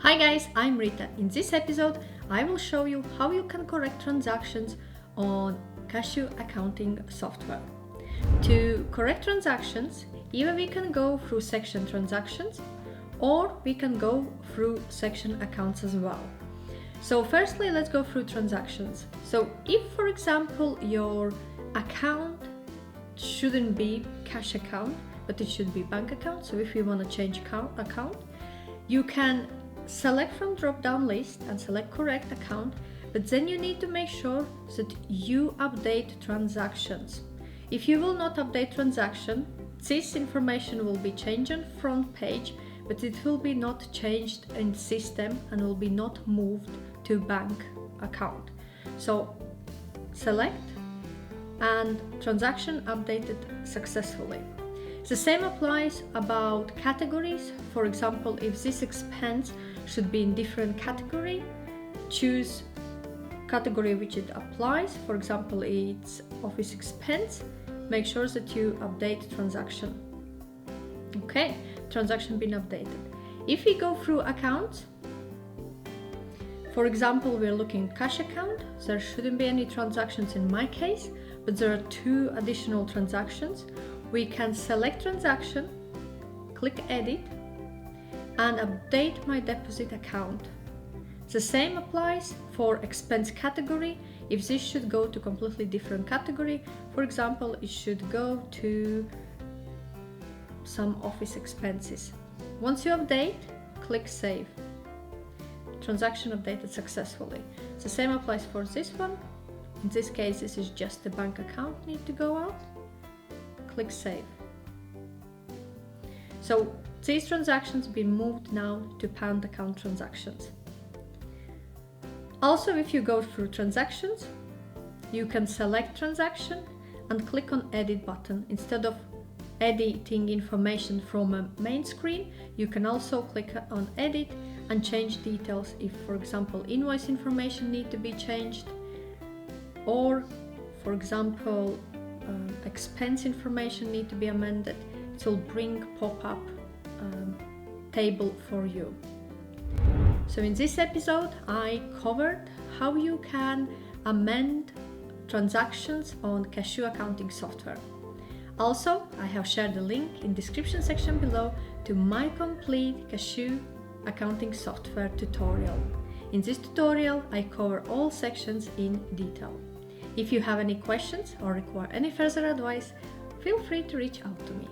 Hi guys, I'm Rita. In this episode, I will show you how you can correct transactions on Kashoo accounting software. To correct transactions, either we can go through section transactions or we can go through section accounts as well. So firstly, let's go through transactions. So if, for example, your account shouldn't be cash account, but it should be bank account. So if you want to change account, you can select from drop-down list and select correct account, but then you need to make sure that you update transactions. If you will not update transaction, this information will be changed on front page, but it will be not changed in system and will be not moved to bank account. So select and transaction updated successfully. The same applies about categories. For example, if this expense should be in different category, choose category which it applies. For example, it's office expense. Make sure that you update transaction. Okay, transaction been updated. If we go through accounts, for example, we're looking cash account. There shouldn't be any transactions in my case, but there are two additional transactions. We can select transaction, click edit, and update my deposit account. The same applies for expense category. If this should go to completely different category, for example, it should go to some office expenses. Once you update, click save. Transaction updated successfully. The same applies for this one. In this case, this is just the bank account need to go out. Click save. So these transactions been moved now to pound account transactions. Also, if you go through transactions, you can select transaction and click on edit button. Instead of editing information from a main screen, you can also click on edit and change details if, for example, invoice information need to be changed, or for example, expense information need to be amended. It will bring pop-up table for you. So in this episode, I covered how you can amend transactions on Kashoo accounting software. Also, I have shared the link in description section below to my complete Kashoo accounting software tutorial. In this tutorial, I cover all sections in detail. If you have any questions or require any further advice, feel free to reach out to me.